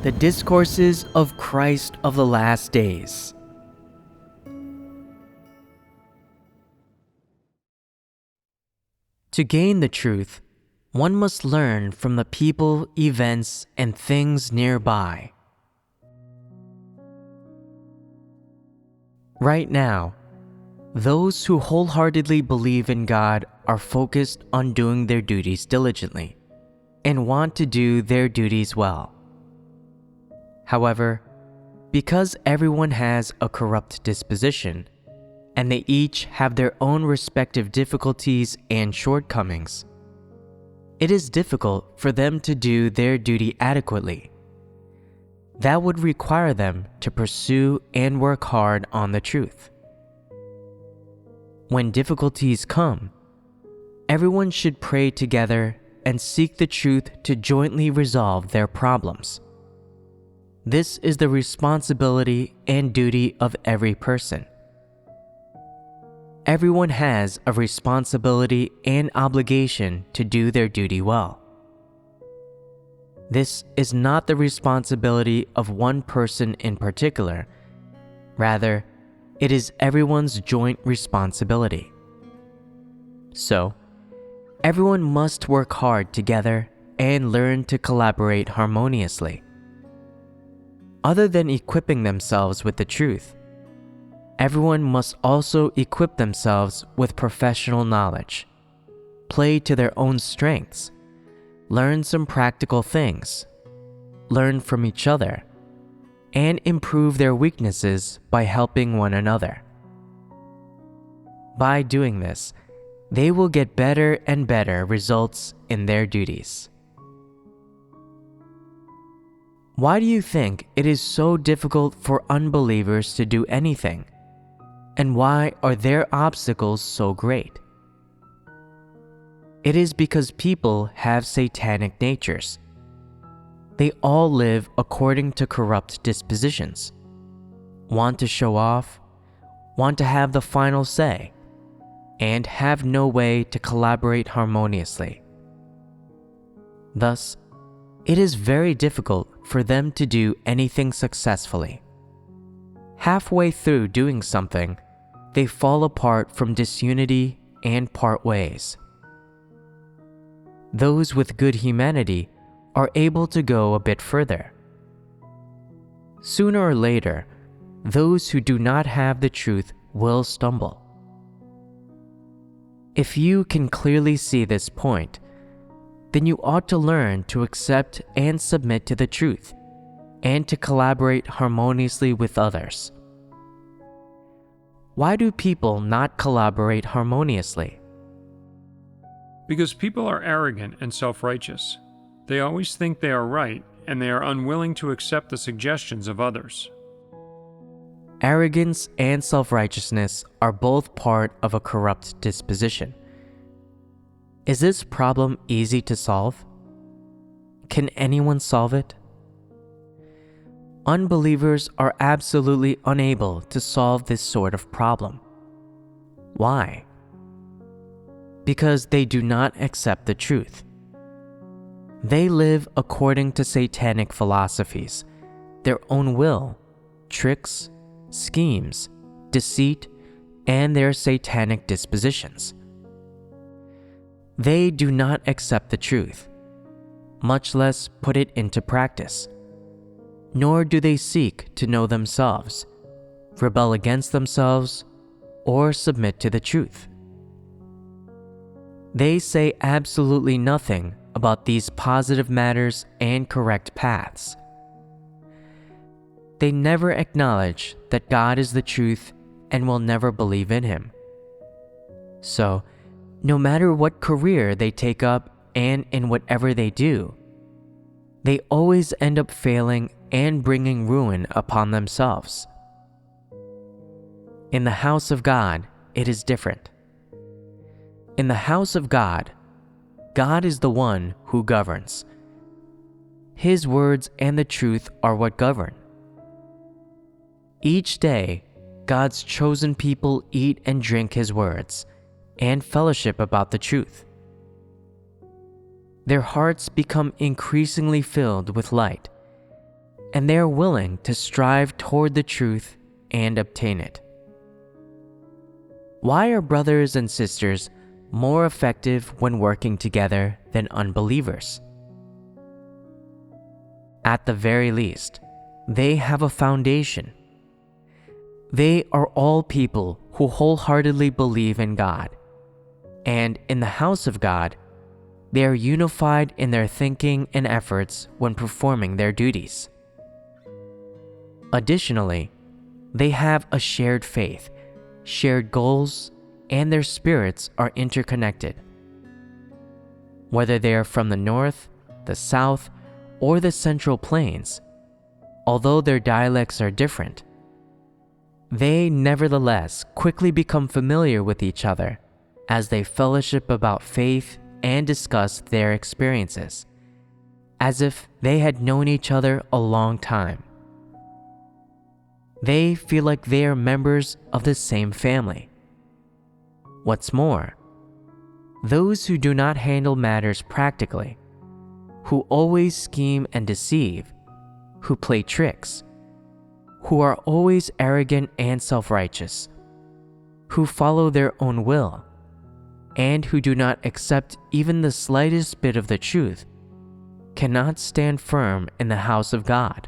The Discourses of Christ of the Last Days. To gain the truth, one must learn from the people, events, and things nearby. Right now, those who wholeheartedly believe in God are focused on doing their duties diligently and want to do their duties well. However, because everyone has a corrupt disposition, and they each have their own respective difficulties and shortcomings, it is difficult for them to do their duty adequately. That would require them to pursue and work hard on the truth. When difficulties come, everyone should pray together and seek the truth to jointly resolve their problems. This is the responsibility and duty of every person. Everyone has a responsibility and obligation to do their duty well. This is not the responsibility of one person in particular. Rather, it is everyone's joint responsibility. So, everyone must work hard together and learn to collaborate harmoniously. Other than equipping themselves with the truth, everyone must also equip themselves with professional knowledge, play to their own strengths, learn some practical things, learn from each other, and improve their weaknesses by helping one another. By doing this, they will get better and better results in their duties. Why do you think it is so difficult for unbelievers to do anything? And why are their obstacles so great? It is because people have satanic natures. They all live according to corrupt dispositions, want to show off, want to have the final say, and have no way to collaborate harmoniously. Thus, it is very difficult for them to do anything successfully. Halfway through doing something, they fall apart from disunity and part ways. Those with good humanity are able to go a bit further. Sooner or later, those who do not have the truth will stumble. If you can clearly see this point, then you ought to learn to accept and submit to the truth, and to collaborate harmoniously with others. Why do people not collaborate harmoniously? Because people are arrogant and self-righteous. They always think they are right, and they are unwilling to accept the suggestions of others. Arrogance and self-righteousness are both part of a corrupt disposition. Is this problem easy to solve? Can anyone solve it? Unbelievers are absolutely unable to solve this sort of problem. Why? Because they do not accept the truth. They live according to satanic philosophies, their own will, tricks, schemes, deceit, and their satanic dispositions. They do not accept the truth, much less put it into practice. Nor do they seek to know themselves, rebel against themselves, or submit to the truth. They say absolutely nothing about these positive matters and correct paths. They never acknowledge that God is the truth and will never believe in Him. So, no matter what career they take up and in whatever they do, they always end up failing and bringing ruin upon themselves. In the house of God, it is different. In the house of God, God is the one who governs. His words and the truth are what govern. Each day, God's chosen people eat and drink His words and fellowship about the truth. Their hearts become increasingly filled with light, and they are willing to strive toward the truth and obtain it. Why are brothers and sisters more effective when working together than unbelievers? At the very least, they have a foundation. They are all people who wholeheartedly believe in God, and in the house of God, they are unified in their thinking and efforts when performing their duties. Additionally, they have a shared faith, shared goals, and their spirits are interconnected. Whether they are from the north, the south, or the central plains, although their dialects are different, they nevertheless quickly become familiar with each other as they fellowship about faith and discuss their experiences, as if they had known each other a long time. They feel like they are members of the same family. What's more, those who do not handle matters practically, who always scheme and deceive, who play tricks, who are always arrogant and self-righteous, who follow their own will, and who do not accept even the slightest bit of the truth, cannot stand firm in the house of God.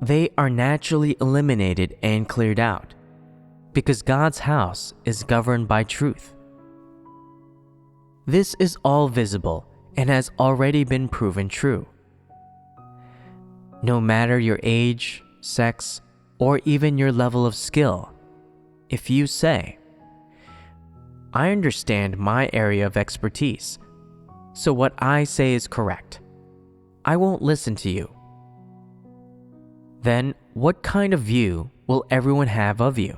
They are naturally eliminated and cleared out, because God's house is governed by truth. This is all visible and has already been proven true. No matter your age, sex, or even your level of skill, if you say, "I understand my area of expertise, so what I say is correct. I won't listen to you," then what kind of view will everyone have of you?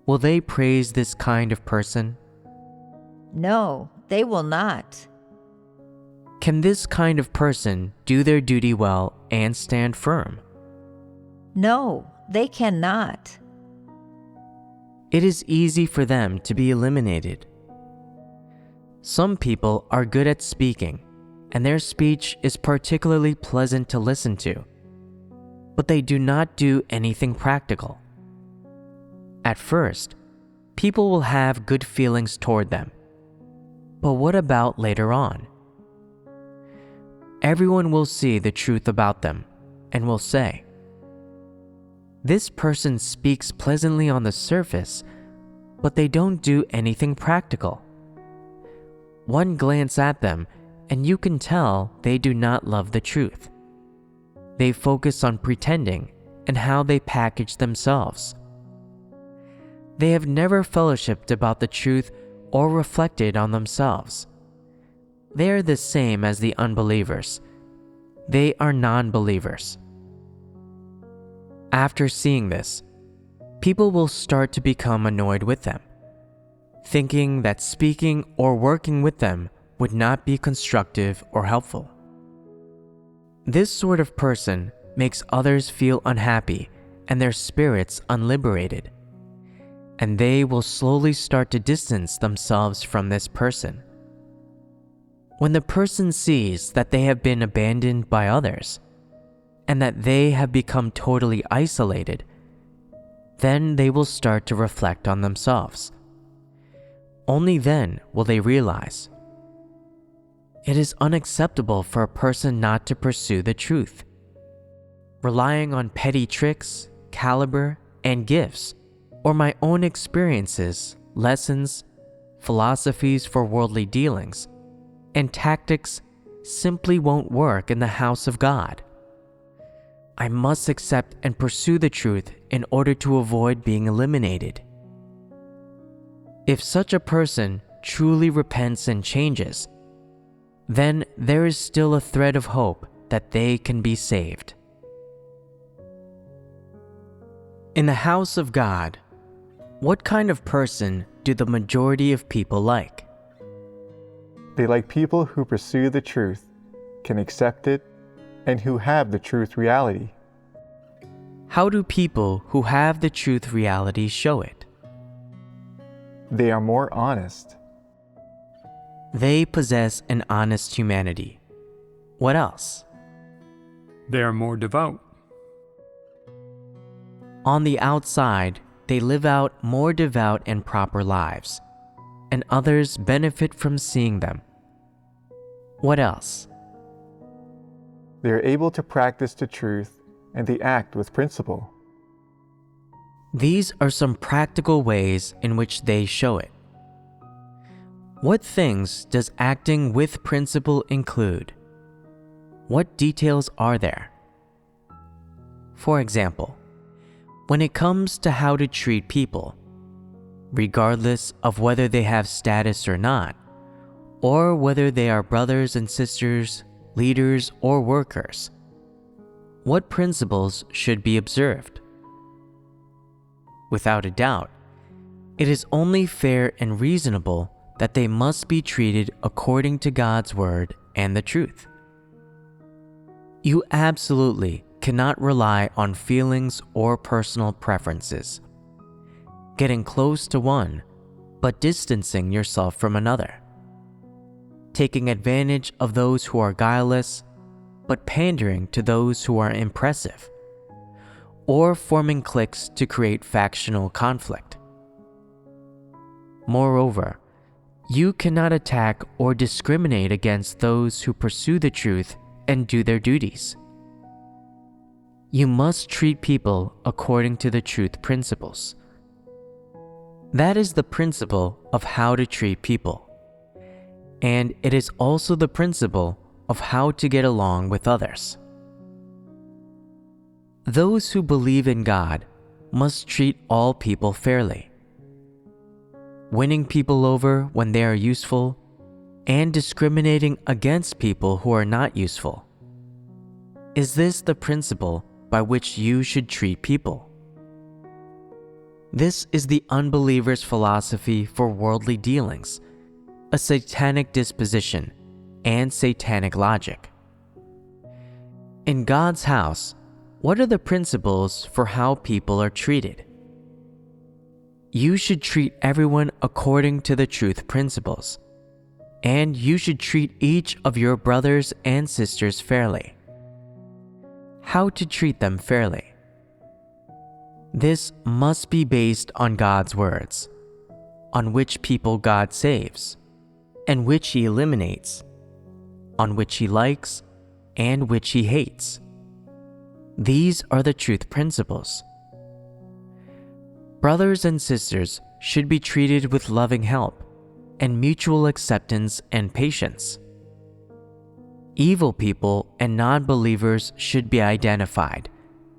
Will they praise this kind of person? No, they will not. Can this kind of person do their duty well and stand firm? No, they cannot. It is easy for them to be eliminated. Some people are good at speaking, and their speech is particularly pleasant to listen to, but they do not do anything practical. At first, people will have good feelings toward them, but what about later on? Everyone will see the truth about them and will say, "This person speaks pleasantly on the surface, but they don't do anything practical." One glance at them and you can tell they do not love the truth. They focus on pretending and how they package themselves. They have never fellowshipped about the truth or reflected on themselves. They are the same as the unbelievers. They are non-believers. After seeing this, people will start to become annoyed with them, thinking that speaking or working with them would not be constructive or helpful. This sort of person makes others feel unhappy and their spirits unliberated, and they will slowly start to distance themselves from this person. When the person sees that they have been abandoned by others, and that they have become totally isolated, then they will start to reflect on themselves. Only then will they realize it is unacceptable for a person not to pursue the truth. Relying on petty tricks, caliber, and gifts, or my own experiences, lessons, philosophies for worldly dealings, and tactics simply won't work in the house of God. I must accept and pursue the truth in order to avoid being eliminated. If such a person truly repents and changes, then there is still a thread of hope that they can be saved. In the house of God, what kind of person do the majority of people like? They like people who pursue the truth, can accept it, and who have the truth reality. How do people who have the truth reality show it? They are more honest. They possess an honest humanity. What else? They are more devout. On the outside, they live out more devout and proper lives, and others benefit from seeing them. What else? They are able to practice the truth and they act with principle. These are some practical ways in which they show it. What things does acting with principle include? What details are there? For example, when it comes to how to treat people, regardless of whether they have status or not, or whether they are brothers and sisters, leaders, or workers, what principles should be observed? Without a doubt, it is only fair and reasonable that they must be treated according to God's word and the truth. You absolutely cannot rely on feelings or personal preferences, getting close to one but distancing yourself from another, taking advantage of those who are guileless but pandering to those who are impressive, or forming cliques to create factional conflict. Moreover, you cannot attack or discriminate against those who pursue the truth and do their duties. You must treat people according to the truth principles. That is the principle of how to treat people, and it is also the principle of how to get along with others. Those who believe in God must treat all people fairly, winning people over when they are useful and discriminating against people who are not useful. Is this the principle by which you should treat people? This is the unbeliever's philosophy for worldly dealings, a satanic disposition, and satanic logic. In God's house, what are the principles for how people are treated? You should treat everyone according to the truth principles, and you should treat each of your brothers and sisters fairly. How to treat them fairly? This must be based on God's words, on which people God saves, and which He eliminates, on which He likes, and which He hates. These are the truth principles. Brothers and sisters should be treated with loving help and mutual acceptance and patience. Evil people and non-believers should be identified,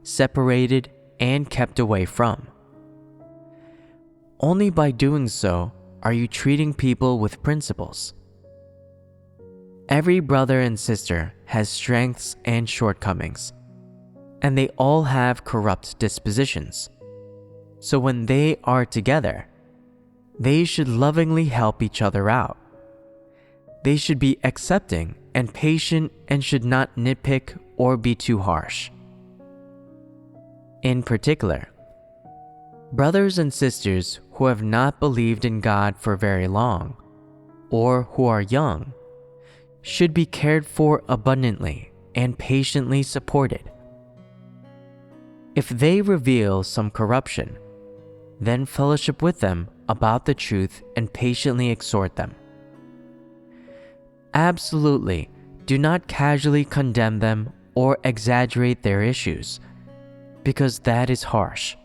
separated, and kept away from. Only by doing so are you treating people with principles. Every brother and sister has strengths and shortcomings, and they all have corrupt dispositions. So when they are together, they should lovingly help each other out. They should be accepting and patient and should not nitpick or be too harsh. In particular, brothers and sisters who have not believed in God for very long, or who are young, should be cared for abundantly and patiently supported. If they reveal some corruption, then fellowship with them about the truth and patiently exhort them. Absolutely, do not casually condemn them or exaggerate their issues, because that is harsh.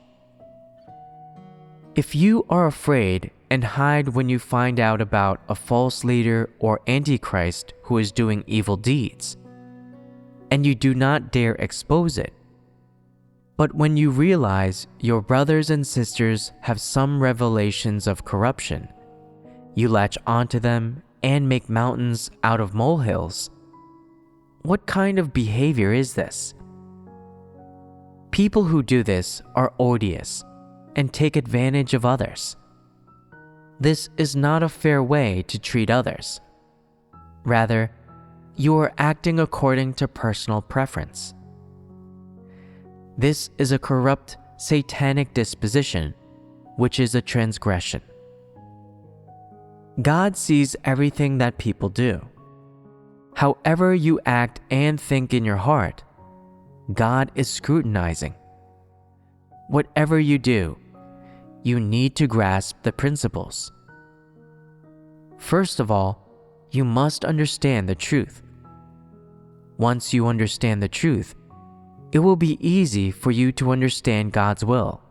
If you are afraid and hide when you find out about a false leader or antichrist who is doing evil deeds, and you do not dare expose it, but when you realize your brothers and sisters have some revelations of corruption, you latch onto them and make mountains out of molehills. What kind of behavior is this? People who do this are odious and take advantage of others. This is not a fair way to treat others. Rather, you are acting according to personal preference. This is a corrupt, satanic disposition, which is a transgression. God sees everything that people do. However you act and think in your heart, God is scrutinizing. Whatever you do, you need to grasp the principles. First of all, you must understand the truth. Once you understand the truth, it will be easy for you to understand God's will,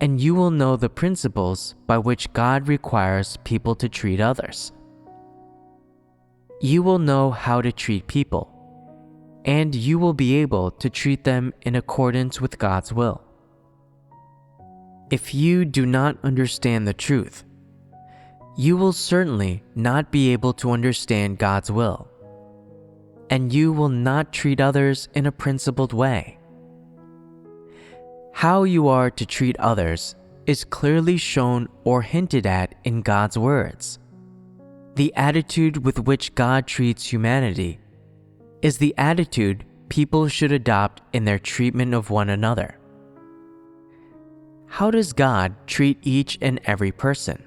and you will know the principles by which God requires people to treat others. You will know how to treat people, and you will be able to treat them in accordance with God's will. If you do not understand the truth, you will certainly not be able to understand God's will, and you will not treat others in a principled way. How you are to treat others is clearly shown or hinted at in God's words. The attitude with which God treats humanity is the attitude people should adopt in their treatment of one another. How does God treat each and every person?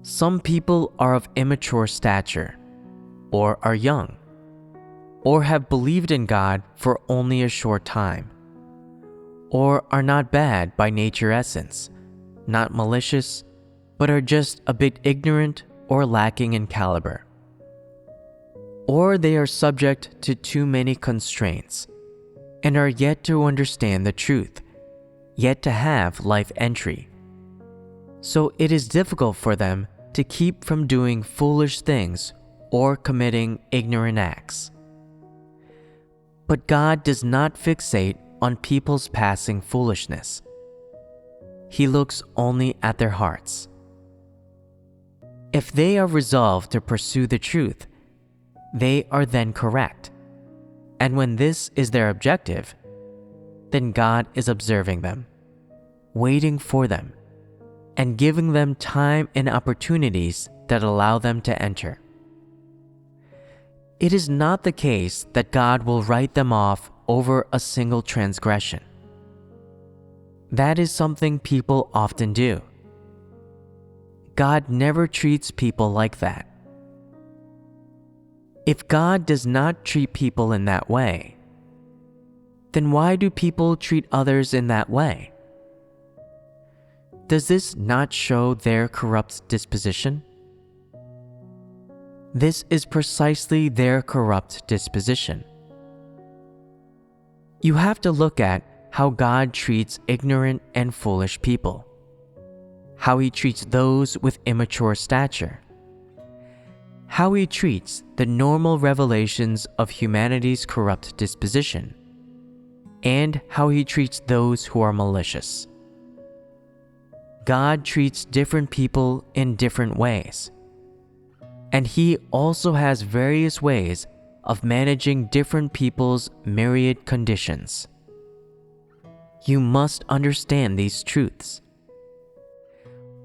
Some people are of immature stature, or are young, or have believed in God for only a short time, or are not bad by nature essence, not malicious, but are just a bit ignorant or lacking in caliber. Or they are subject to too many constraints, and are yet to understand the truth, yet to have life entry. So it is difficult for them to keep from doing foolish things or committing ignorant acts. But God does not fixate on people's passing foolishness. He looks only at their hearts. If they are resolved to pursue the truth, they are then correct. And when this is their objective, then God is observing them, waiting for them, and giving them time and opportunities that allow them to enter. It is not the case that God will write them off over a single transgression. That is something people often do. God never treats people like that. If God does not treat people in that way, then why do people treat others in that way? Does this not show their corrupt disposition? This is precisely their corrupt disposition. You have to look at how God treats ignorant and foolish people, how He treats those with immature stature, how He treats the normal revelations of humanity's corrupt disposition, and how He treats those who are malicious. God treats different people in different ways, and He also has various ways of managing different people's myriad conditions. You must understand these truths.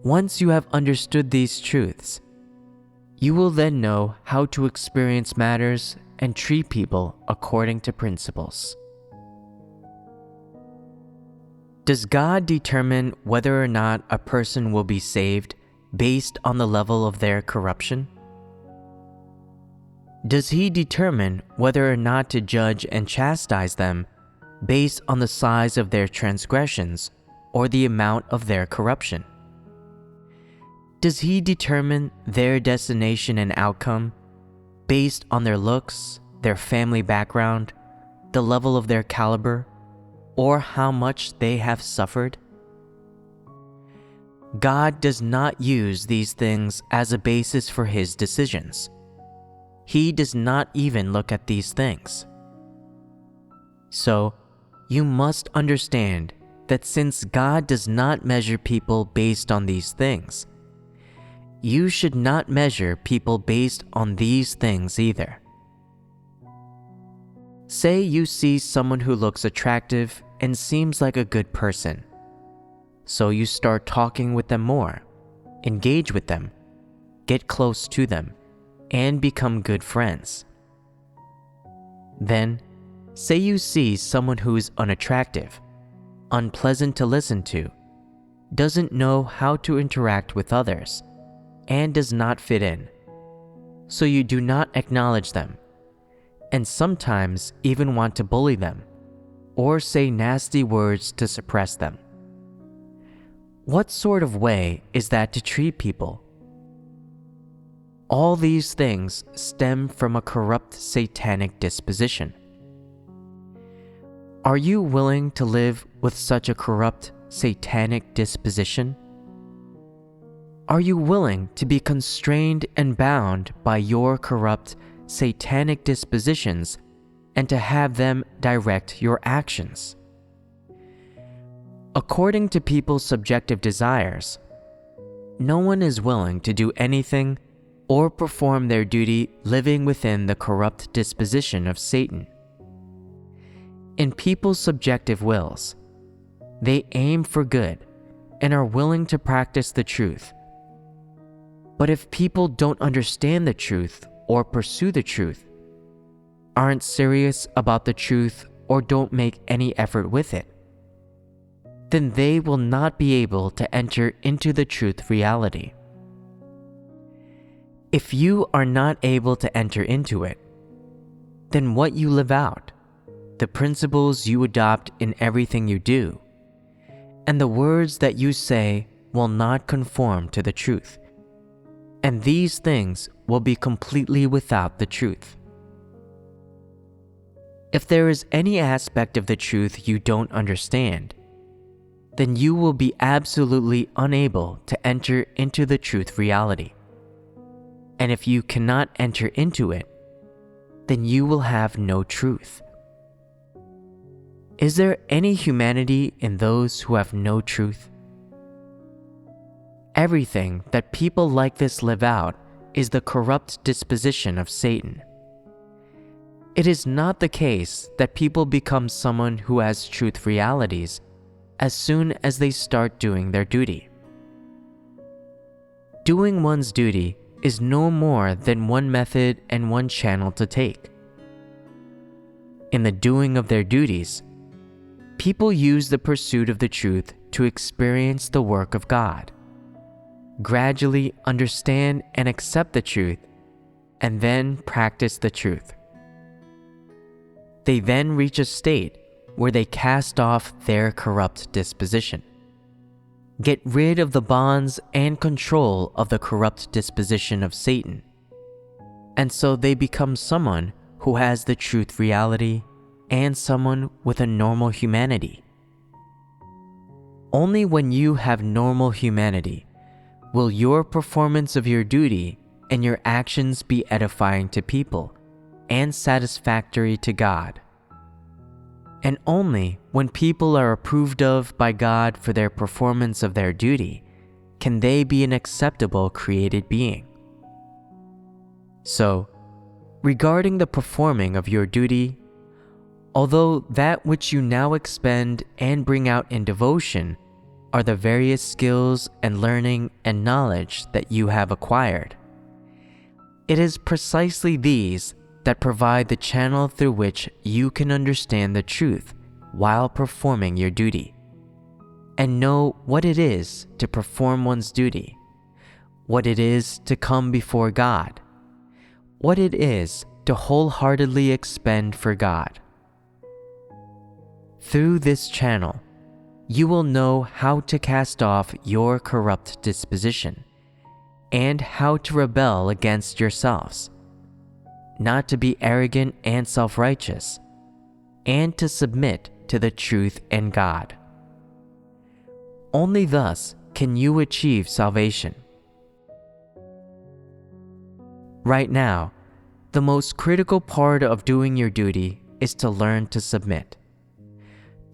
Once you have understood these truths, you will then know how to experience matters and treat people according to principles. Does God determine whether or not a person will be saved based on the level of their corruption? Does He determine whether or not to judge and chastise them based on the size of their transgressions or the amount of their corruption? Does He determine their destination and outcome based on their looks, their family background, the level of their caliber, or how much they have suffered? God does not use these things as a basis for His decisions. He does not even look at these things. So, you must understand that since God does not measure people based on these things, you should not measure people based on these things either. Say you see someone who looks attractive and seems like a good person. So you start talking with them more, engage with them, get close to them, and become good friends. Then, say you see someone who is unattractive, unpleasant to listen to, doesn't know how to interact with others, and does not fit in. So you do not acknowledge them, and sometimes even want to bully them or say nasty words to suppress them. What sort of way is that to treat people? All these things stem from a corrupt satanic disposition. Are you willing to live with such a corrupt satanic disposition? Are you willing to be constrained and bound by your corrupt satanic dispositions and to have them direct your actions? According to people's subjective desires, no one is willing to do anything or perform their duty living within the corrupt disposition of Satan. In people's subjective wills, they aim for good and are willing to practice the truth. But if people don't understand the truth or pursue the truth, aren't serious about the truth or don't make any effort with it, then they will not be able to enter into the truth reality. If you are not able to enter into it, then what you live out, the principles you adopt in everything you do, and the words that you say will not conform to the truth, and these things will be completely without the truth. If there is any aspect of the truth you don't understand, then you will be absolutely unable to enter into the truth reality. And if you cannot enter into it, then you will have no truth. Is there any humanity in those who have no truth? Everything that people like this live out is the corrupt disposition of Satan. It is not the case that people become someone who has truth realities as soon as they start doing their duty. Doing one's duty is no more than one method and one channel to take. In the doing of their duties, people use the pursuit of the truth to experience the work of God, gradually understand and accept the truth, and then practice the truth. They then reach a state where they cast off their corrupt disposition, get rid of the bonds and control of the corrupt disposition of Satan, and so they become someone who has the truth reality and someone with a normal humanity. Only when you have normal humanity will your performance of your duty and your actions be edifying to people and satisfactory to God. And only when people are approved of by God for their performance of their duty can they be an acceptable created being. So, regarding the performing of your duty, although that which you now expend and bring out in devotion are the various skills and learning and knowledge that you have acquired, it is precisely these that provide the channel through which you can understand the truth while performing your duty, and know what it is to perform one's duty, what it is to come before God, what it is to wholeheartedly expend for God. Through this channel, you will know how to cast off your corrupt disposition and how to rebel against yourselves, not to be arrogant and self-righteous, and to submit to the truth and God. Only thus can you achieve salvation. Right now, the most critical part of doing your duty is to learn to submit.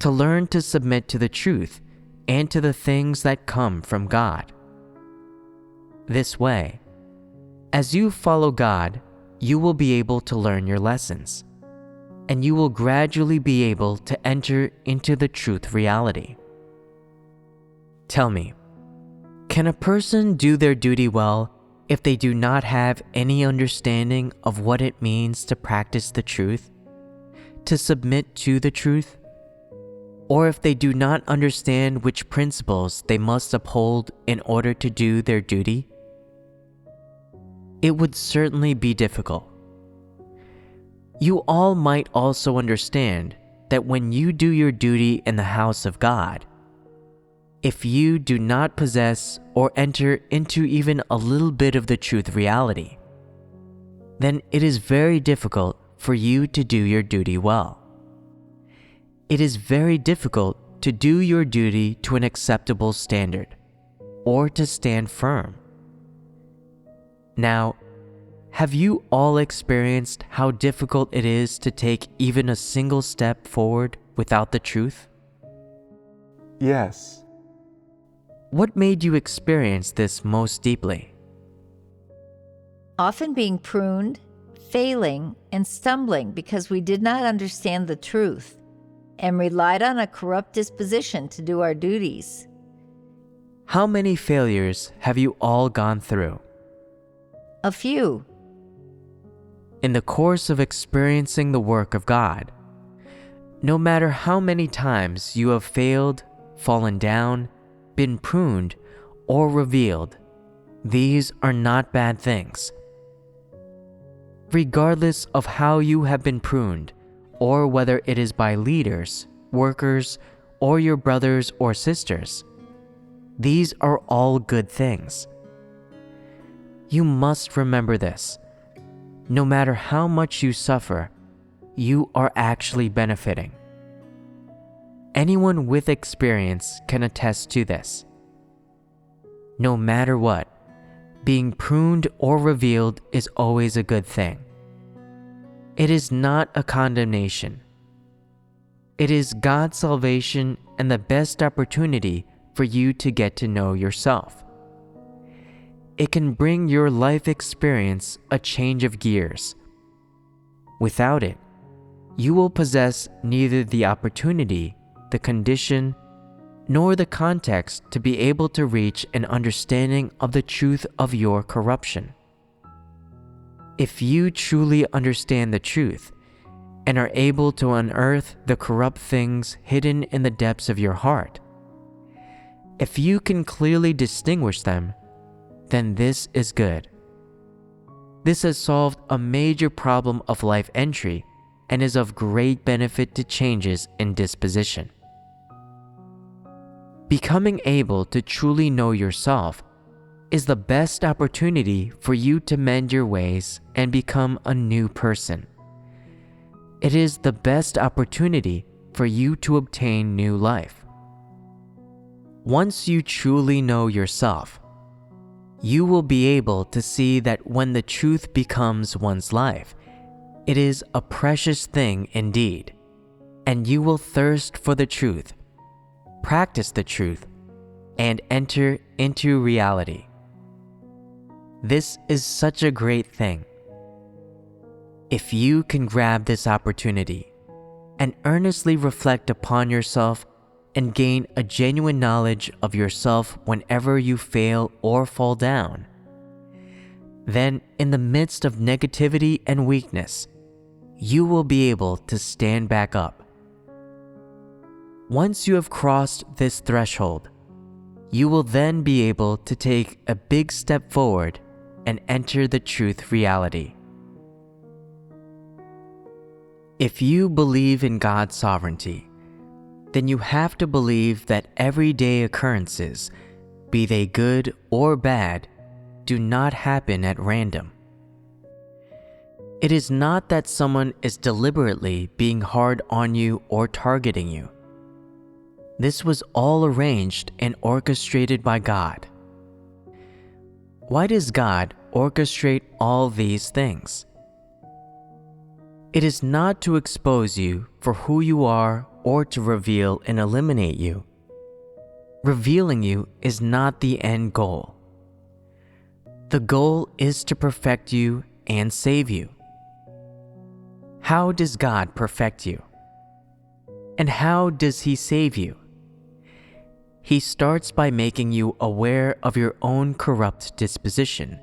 To learn to submit to the truth and to the things that come from God. This way, as you follow God, you will be able to learn your lessons, and you will gradually be able to enter into the truth reality. Tell me, can a person do their duty well if they do not have any understanding of what it means to practice the truth, to submit to the truth, or if they do not understand which principles they must uphold in order to do their duty? It would certainly be difficult. You all might also understand that when you do your duty in the house of God, if you do not possess or enter into even a little bit of the truth reality, then it is very difficult for you to do your duty well. It is very difficult to do your duty to an acceptable standard, or to stand firm. Now, have you all experienced how difficult it is to take even a single step forward without the truth? Yes. What made you experience this most deeply? Often being pruned, failing, and stumbling because we did not understand the truth and relied on a corrupt disposition to do our duties. How many failures have you all gone through? A few. In the course of experiencing the work of God, no matter how many times you have failed, fallen down, been pruned, or revealed, these are not bad things. Regardless of how you have been pruned, or whether it is by leaders, workers, or your brothers or sisters, these are all good things. You must remember this. No matter how much you suffer, you are actually benefiting. Anyone with experience can attest to this. No matter what, being pruned or revealed is always a good thing. It is not a condemnation. It is God's salvation and the best opportunity for you to get to know yourself. It can bring your life experience a change of gears. Without it, you will possess neither the opportunity, the condition, nor the context to be able to reach an understanding of the truth of your corruption. If you truly understand the truth and are able to unearth the corrupt things hidden in the depths of your heart, if you can clearly distinguish them, then this is good. This has solved a major problem of life entry and is of great benefit to changes in disposition. Becoming able to truly know yourself is the best opportunity for you to mend your ways and become a new person. It is the best opportunity for you to obtain new life. Once you truly know yourself, you will be able to see that when the truth becomes one's life, it is a precious thing indeed, and you will thirst for the truth, practice the truth, and enter into reality. This is such a great thing. If you can grab this opportunity and earnestly reflect upon yourself and gain a genuine knowledge of yourself whenever you fail or fall down, then in the midst of negativity and weakness, you will be able to stand back up. Once you have crossed this threshold, you will then be able to take a big step forward and enter the truth reality. If you believe in God's sovereignty, then you have to believe that everyday occurrences, be they good or bad, do not happen at random. It is not that someone is deliberately being hard on you or targeting you. This was all arranged and orchestrated by God. Why does God orchestrate all these things? It is not to expose you for who you are or to reveal and eliminate you. Revealing you is not the end goal. The goal is to perfect you and save you. How does God perfect you? And how does He save you? He starts by making you aware of your own corrupt disposition,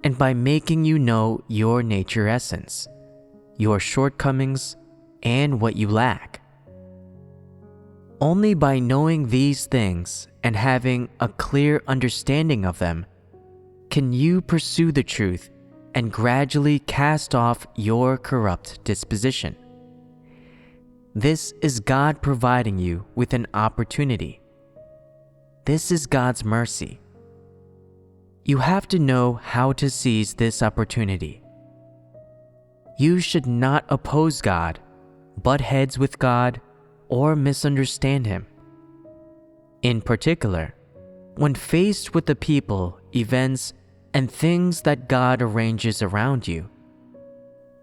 and by making you know your nature essence, your shortcomings, and what you lack. Only by knowing these things and having a clear understanding of them can you pursue the truth and gradually cast off your corrupt disposition. This is God providing you with an opportunity. This is God's mercy. You have to know how to seize this opportunity. You should not oppose God, butt heads with God, or misunderstand Him. In particular, when faced with the people, events, and things that God arranges around you,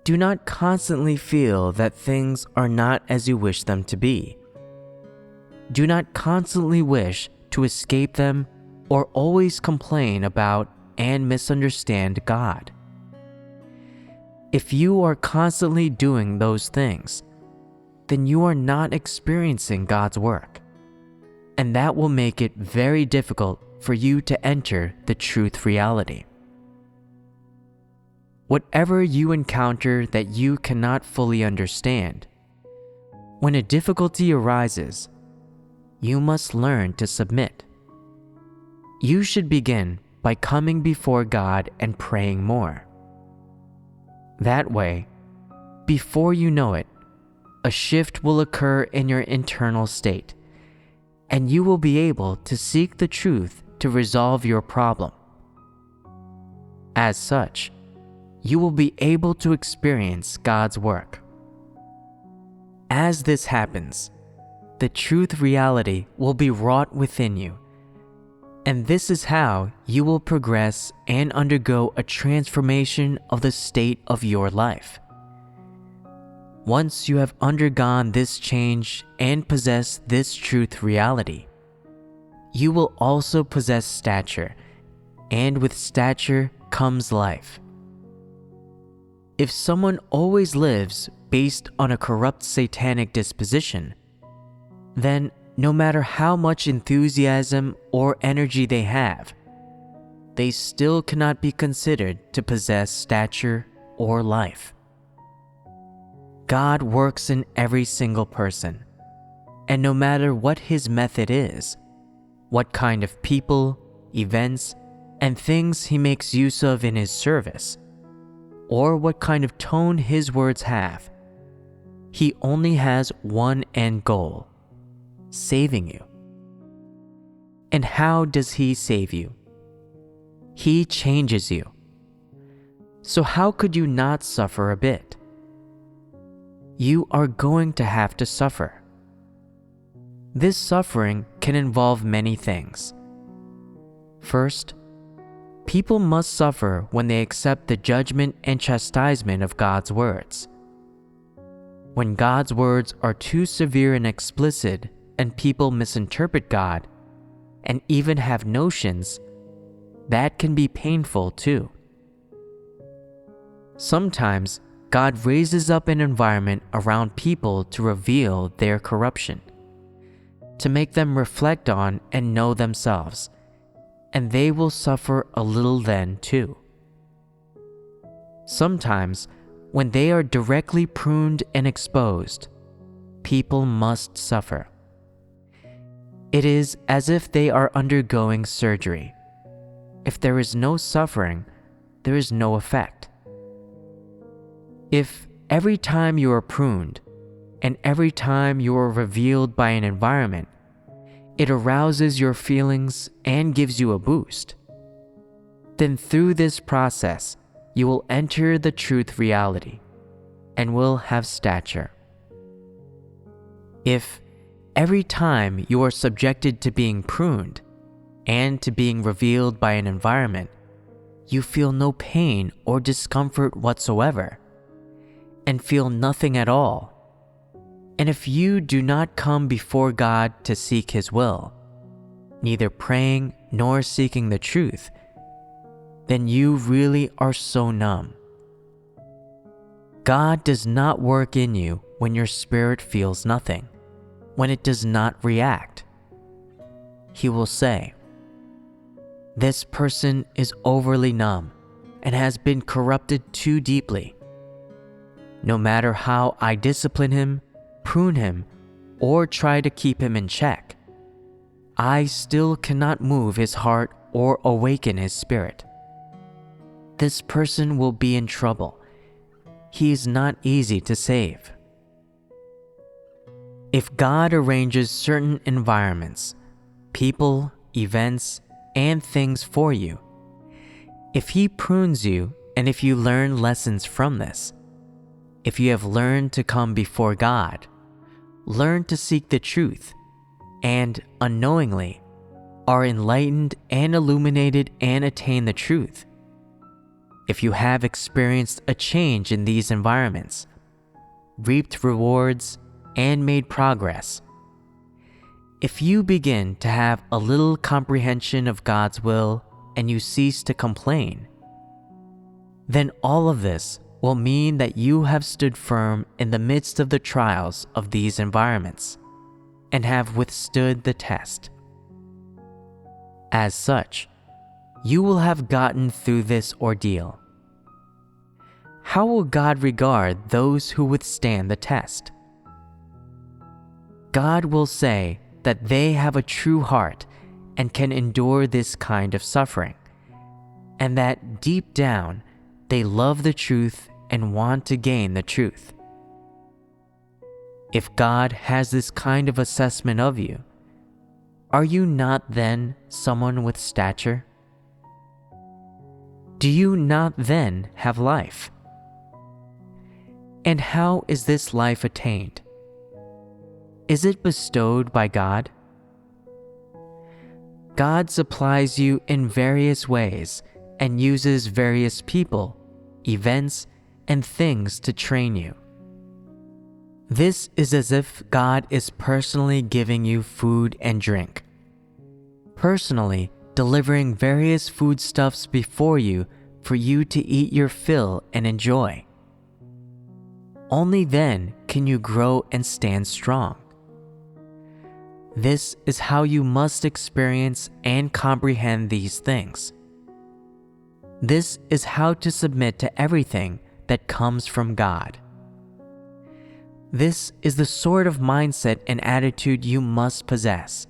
do not constantly feel that things are not as you wish them to be. Do not constantly wish to escape them or always complain about and misunderstand God. If you are constantly doing those things, then you are not experiencing God's work, and that will make it very difficult for you to enter the truth reality. Whatever you encounter that you cannot fully understand, when a difficulty arises, you must learn to submit. You should begin by coming before God and praying more. That way, before you know it, a shift will occur in your internal state, and you will be able to seek the truth to resolve your problem. As such, you will be able to experience God's work. As this happens, the truth reality will be wrought within you, and this is how you will progress and undergo a transformation of the state of your life. Once you have undergone this change and possess this truth reality, you will also possess stature, and with stature comes life. If someone always lives based on a corrupt satanic disposition, then no matter how much enthusiasm or energy they have, they still cannot be considered to possess stature or life. God works in every single person, and no matter what His method is, what kind of people, events, and things He makes use of in His service, or what kind of tone His words have, He only has one end goal: saving you. And how does He save you? He changes you. So how could you not suffer a bit? You are going to have to suffer. This suffering can involve many things. First, people must suffer when they accept the judgment and chastisement of God's words. When God's words are too severe and explicit, and people misinterpret God and even have notions, that can be painful too. Sometimes God raises up an environment around people to reveal their corruption, to make them reflect on and know themselves, and they will suffer a little then too. Sometimes, when they are directly pruned and exposed, people must suffer. It is as if they are undergoing surgery. If there is no suffering, there is no effect. If every time you are pruned, and every time you are revealed by an environment, it arouses your feelings and gives you a boost, then through this process, you will enter the truth reality and will have stature. If every time you are subjected to being pruned and to being revealed by an environment, you feel no pain or discomfort whatsoever, and feel nothing at all, and if you do not come before God to seek His will, neither praying nor seeking the truth, then you really are so numb. God does not work in you when your spirit feels nothing, when it does not react. He will say, "This person is overly numb and has been corrupted too deeply. No matter how I discipline him, prune him, or try to keep him in check, I still cannot move his heart or awaken his spirit. this person will be in trouble. He is not easy to save. If God arranges certain environments, people, events, and things for you, if He prunes you and if you learn lessons from this, if you have learned to come before God, learn to seek the truth, and unknowingly are enlightened and illuminated and attain the truth, if you have experienced a change in these environments, reaped rewards, and made progress, if you begin to have a little comprehension of God's will and you cease to complain, then all of this will mean that you have stood firm in the midst of the trials of these environments and have withstood the test. As such, you will have gotten through this ordeal. How will God regard those who withstand the test? God will say that they have a true heart and can endure this kind of suffering, and that deep down they love the truth and want to gain the truth. If God has this kind of assessment of you, are you not then someone with stature? Do you not then have life? And how is this life attained? Is it bestowed by God? God supplies you in various ways and uses various people, events, and things to train you. This is as if God is personally giving you food and drink, personally delivering various foodstuffs before you for you to eat your fill and enjoy. Only then can you grow and stand strong. This is how you must experience and comprehend these things. This is how to submit to everything that comes from God. This is the sort of mindset and attitude you must possess,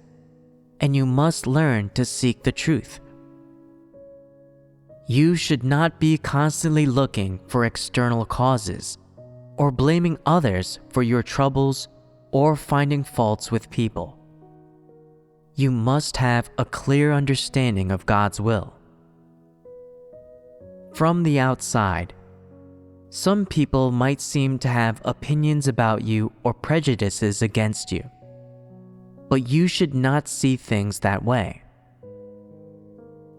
and you must learn to seek the truth. You should not be constantly looking for external causes, or blaming others for your troubles, or finding faults with people. You must have a clear understanding of God's will. From the outside, some people might seem to have opinions about you or prejudices against you, but you should not see things that way.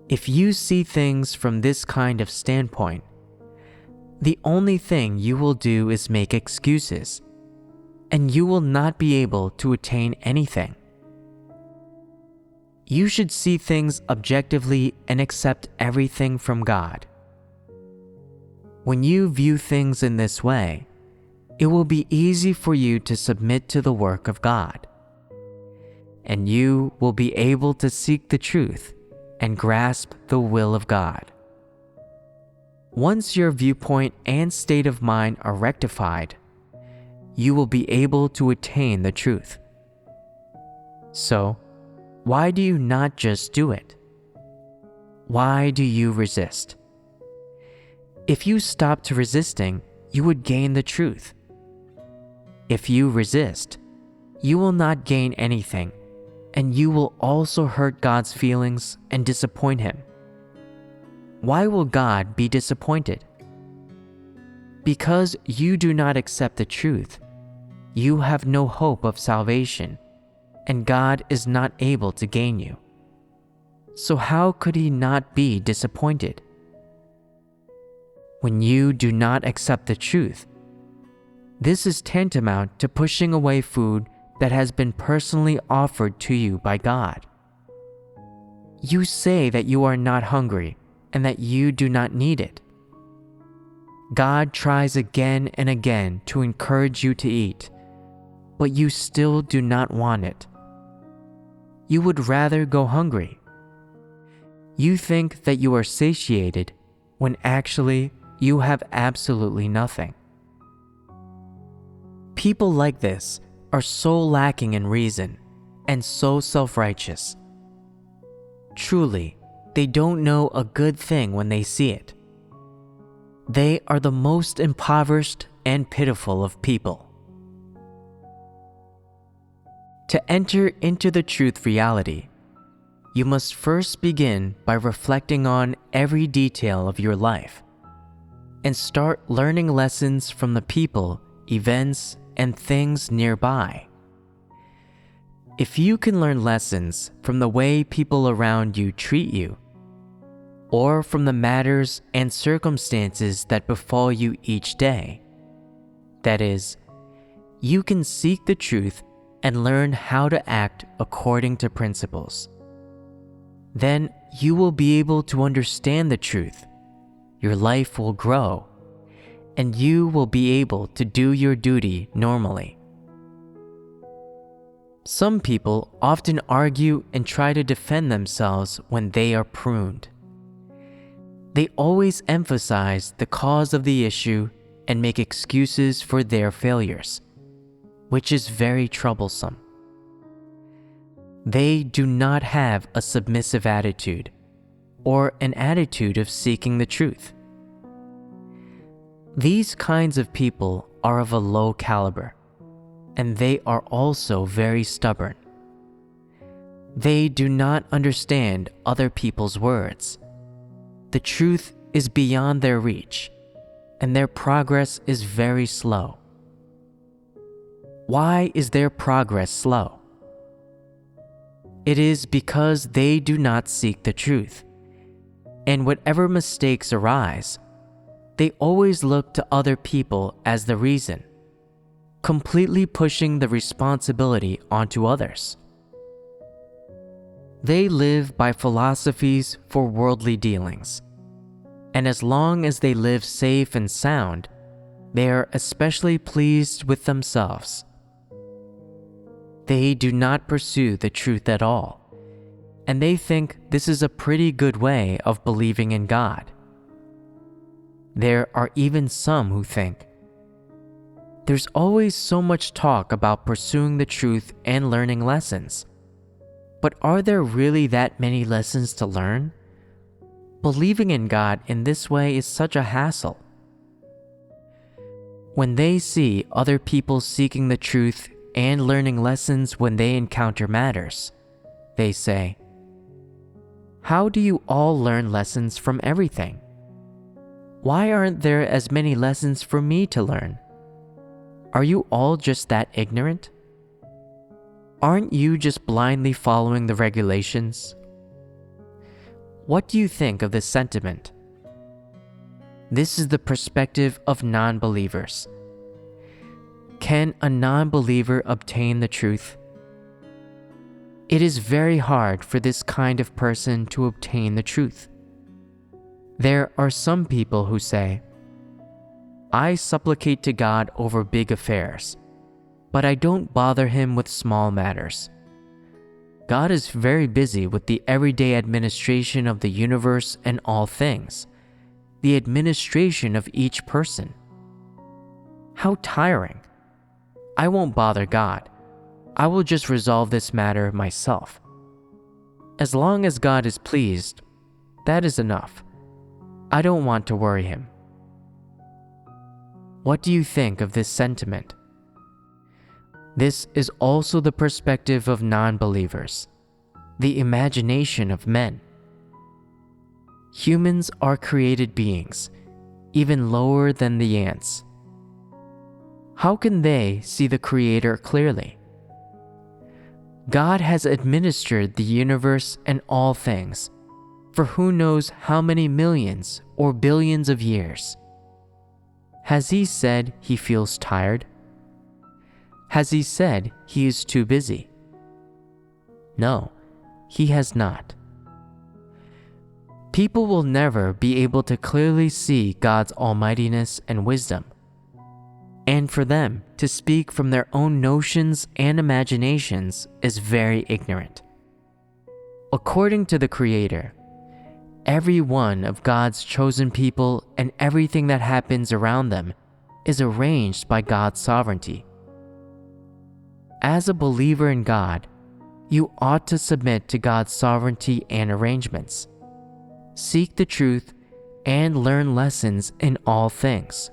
If you see things from this kind of standpoint, the only thing you will do is make excuses, and you will not be able to attain anything. You should see things objectively and accept everything from God. When you view things in this way, it will be easy for you to submit to the work of God, and you will be able to seek the truth and grasp the will of God. Once your viewpoint and state of mind are rectified, you will be able to attain the truth. So, why do you not just do it? Why do you resist? If you stopped resisting, you would gain the truth. If you resist, you will not gain anything, and you will also hurt God's feelings and disappoint Him. Why will God be disappointed? Because you do not accept the truth, you have no hope of salvation, and God is not able to gain you. So how could He not be disappointed? When you do not accept the truth, this is tantamount to pushing away food that has been personally offered to you by God. You say that you are not hungry and that you do not need it. God tries again and again to encourage you to eat, but you still do not want it. You would rather go hungry. You think that you are satiated when actually you have absolutely nothing. People like this are so lacking in reason and so self-righteous. Truly, they don't know a good thing when they see it. they are the most impoverished and pitiful of people. To enter into the truth reality, you must first begin by reflecting on every detail of your life and start learning lessons from the people, events, and things nearby. If you can learn lessons from the way people around you treat you, or from the matters and circumstances that befall you each day, that is, you can seek the truth and learn how to act according to principles. Then you will be able to understand the truth, your life will grow, and you will be able to do your duty normally. Some people often argue and try to defend themselves when they are pruned. They always emphasize the cause of the issue and make excuses for their failures, which is very troublesome. They do not have a submissive attitude or an attitude of seeking the truth. These kinds of people are of a low caliber, and they are also very stubborn. They do not understand other people's words. The truth is beyond their reach, and their progress is very slow. Why is their progress slow? It is because they do not seek the truth, and whatever mistakes arise, they always look to other people as the reason, completely pushing the responsibility onto others. They live by philosophies for worldly dealings, and as long as they live safe and sound, they are especially pleased with themselves. They do not pursue the truth at all, and they think this is a pretty good way of believing in God. There are even some who think, there's always so much talk about pursuing the truth and learning lessons, but are there really that many lessons to learn? Believing in God in this way is such a hassle. When they see other people seeking the truth and learning lessons when they encounter matters, they say, "How do you all learn lessons from everything? Why aren't there as many lessons for me to learn? Are you all just that ignorant? Aren't you just blindly following the regulations?" What do you think of this sentiment? This is the perspective of non-believers. Can a non-believer obtain the truth? It is very hard for this kind of person to obtain the truth. There are some people who say, "I supplicate to God over big affairs, but I don't bother him with small matters. God is very busy with the everyday administration of the universe and all things, the administration of each person. How tiring! I won't bother God. I will just resolve this matter myself. As long as God is pleased, that is enough. I don't want to worry him." What do you think of this sentiment? This is also the perspective of non-believers, the imagination of men. Humans are created beings, even lower than the ants. How can they see the Creator clearly? God has administered the universe and all things for who knows how many millions or billions of years. Has he said he feels tired? Has he said he is too busy? No, he has not. People will never be able to clearly see God's almightiness and wisdom, and for them to speak from their own notions and imaginations is very ignorant. According to the Creator, every one of God's chosen people and everything that happens around them is arranged by God's sovereignty. As a believer in God, you ought to submit to God's sovereignty and arrangements, seek the truth, and learn lessons in all things.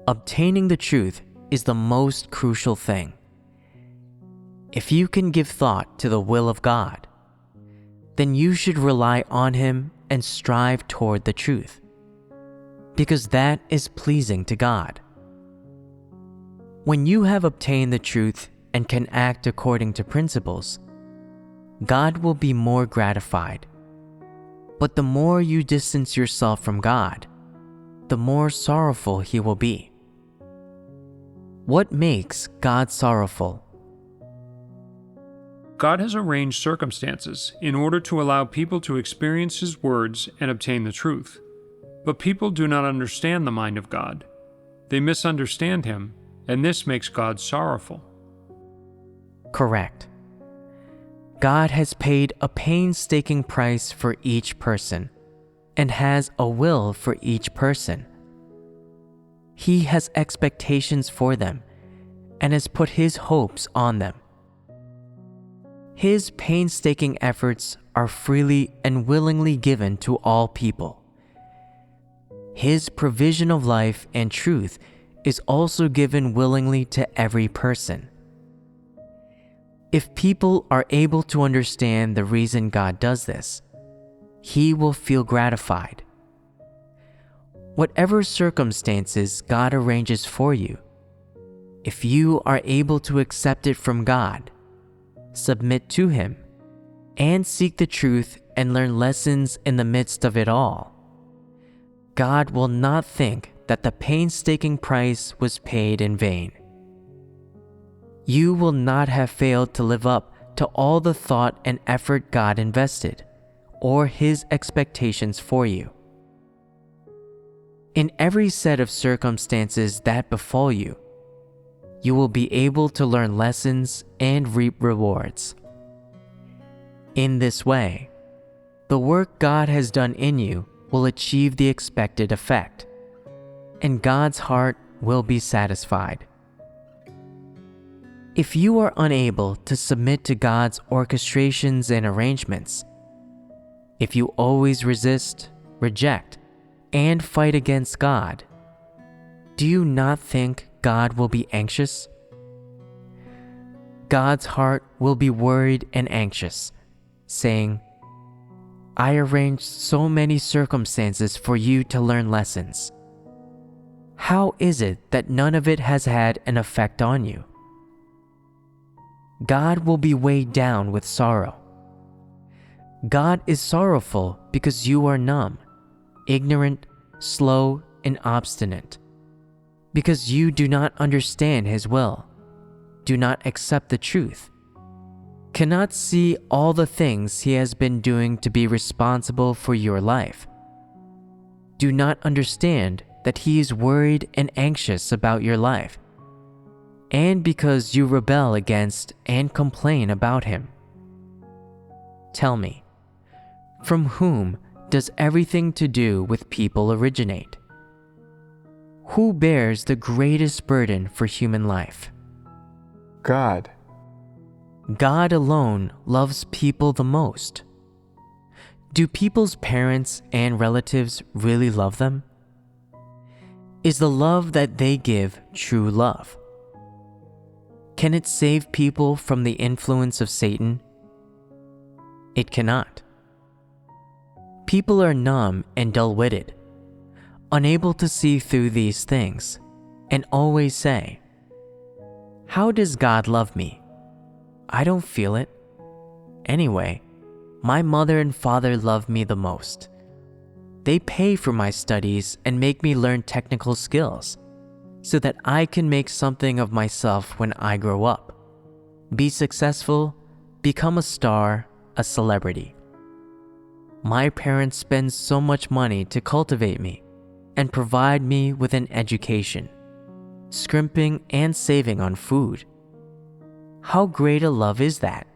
Obtaining the truth is the most crucial thing. If you can give thought to the will of God, then you should rely on Him and strive toward the truth, because that is pleasing to God. When you have obtained the truth and can act according to principles, God will be more gratified. But the more you distance yourself from God, the more sorrowful He will be. What makes God sorrowful? God has arranged circumstances in order to allow people to experience His words and obtain the truth. But people do not understand the mind of God. They misunderstand Him, and this makes God sorrowful. Correct. God has paid a painstaking price for each person and has a will for each person. He has expectations for them and has put His hopes on them. His painstaking efforts are freely and willingly given to all people. His provision of life and truth is also given willingly to every person. If people are able to understand the reason God does this, He will feel gratified. Whatever circumstances God arranges for you, if you are able to accept it from God, submit to Him, and seek the truth and learn lessons in the midst of it all, God will not think that the painstaking price was paid in vain. You will not have failed to live up to all the thought and effort God invested, or His expectations for you. In every set of circumstances that befall you, you will be able to learn lessons and reap rewards. In this way, the work God has done in you will achieve the expected effect, and God's heart will be satisfied. If you are unable to submit to God's orchestrations and arrangements, if you always resist, reject, and fight against God, do you not think God will be anxious? God's heart will be worried and anxious, saying, I arranged so many circumstances for you to learn lessons. How is it that none of it has had an effect on you? God will be weighed down with sorrow. God is sorrowful because you are numb, ignorant, slow, and obstinate, because you do not understand His will, do not accept the truth, cannot see all the things He has been doing to be responsible for your life, do not understand that He is worried and anxious about your life, and because you rebel against and complain about Him. Tell me, from whom does everything to do with people originate? Who bears the greatest burden for human life? God. God alone loves people the most. Do people's parents and relatives really love them? Is the love that they give true love? Can it save people from the influence of Satan? It cannot. People are numb and dull-witted, unable to see through these things, and always say, how does God love me? I don't feel it. Anyway, my mother and father love me the most. They pay for my studies and make me learn technical skills so that I can make something of myself when I grow up, be successful, become a star, a celebrity. My parents spend so much money to cultivate me and provide me with an education, scrimping and saving on food. How great a love is that?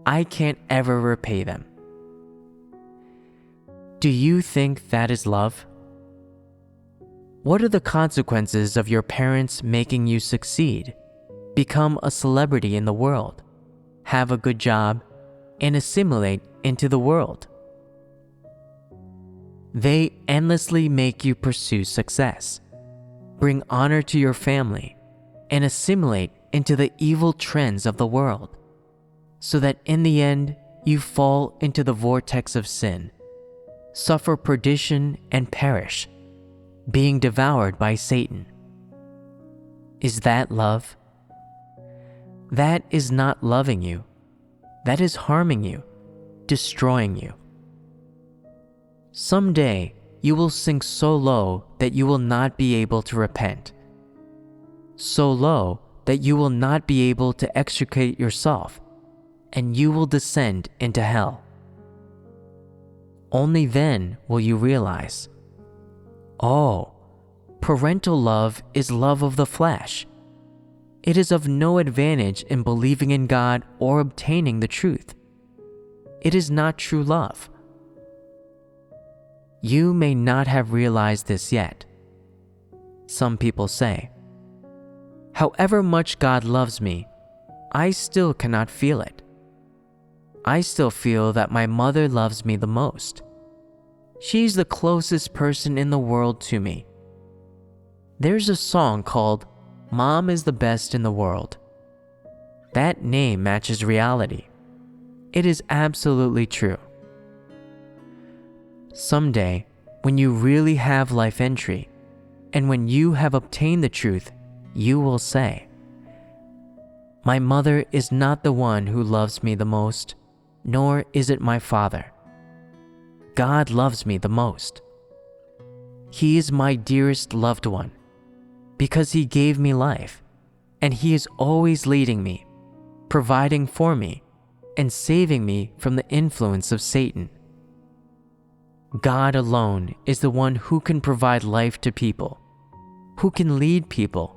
I can't ever repay them. Do you think that is love? What are the consequences of your parents making you succeed, become a celebrity in the world, have a good job, and assimilate into the world? They endlessly make you pursue success, bring honor to your family, and assimilate into the evil trends of the world, so that in the end you fall into the vortex of sin, suffer perdition, and perish, being devoured by Satan. Is that love? That is not loving you. That is harming you, destroying you. Someday you will sink so low that you will not be able to repent, so low that you will not be able to extricate yourself, and you will descend into hell. Only then will you realize, oh, parental love is love of the flesh. It is of no advantage in believing in God or obtaining the truth. It is not true love. You may not have realized this yet. Some people say, however much God loves me, I still cannot feel it. I still feel that my mother loves me the most. She's the closest person in the world to me. There's a song called Mom is the Best in the World. That name matches reality. It is absolutely true. Someday, when you really have life entry, and when you have obtained the truth, you will say, my mother is not the one who loves me the most, nor is it my father. God loves me the most. He is my dearest loved one, because he gave me life, and he is always leading me, providing for me, and saving me from the influence of Satan. God alone is the one who can provide life to people, who can lead people,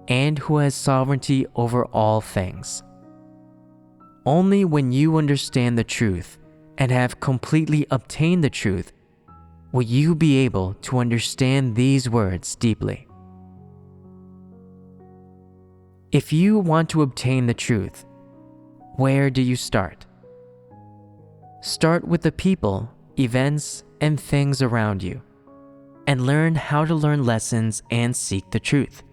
and who has sovereignty over all things. Only when you understand the truth and have completely obtained the truth will you be able to understand these words deeply. If you want to obtain the truth, where do you start? Start with the people, events, and things around you, and learn how to learn lessons and seek the truth.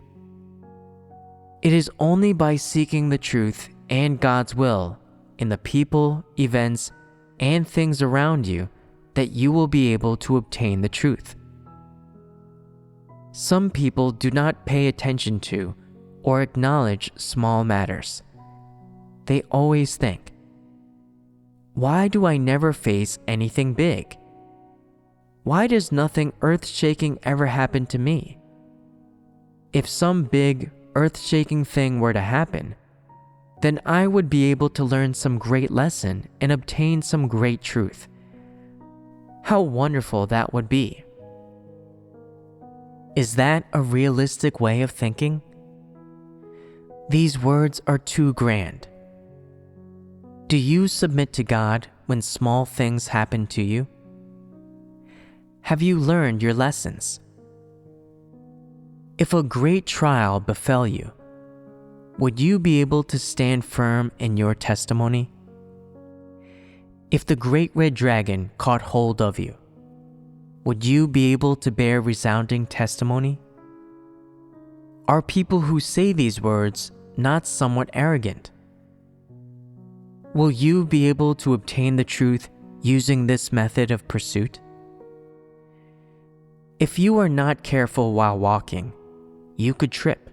It is only by seeking the truth and God's will in the people, events, and things around you that you will be able to obtain the truth. Some people do not pay attention to or acknowledge small matters. They always think, why do I never face anything big? Why does nothing earth-shaking ever happen to me? If some big, earth-shaking thing were to happen, then I would be able to learn some great lesson and obtain some great truth. How wonderful that would be. Is that a realistic way of thinking? These words are too grand. Do you submit to God when small things happen to you? Have you learned your lessons? If a great trial befell you, would you be able to stand firm in your testimony? If the great red dragon caught hold of you, would you be able to bear resounding testimony? Are people who say these words not somewhat arrogant? Will you be able to obtain the truth using this method of pursuit? If you are not careful while walking, you could trip,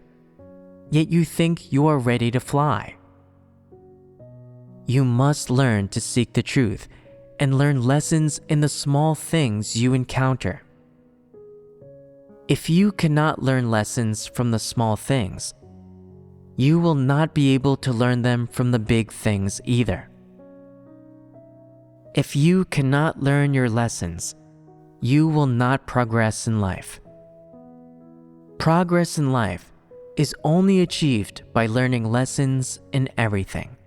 yet you think you are ready to fly. You must learn to seek the truth and learn lessons in the small things you encounter. If you cannot learn lessons from the small things, you will not be able to learn them from the big things either. If you cannot learn your lessons, you will not progress in life. Progress in life is only achieved by learning lessons in everything.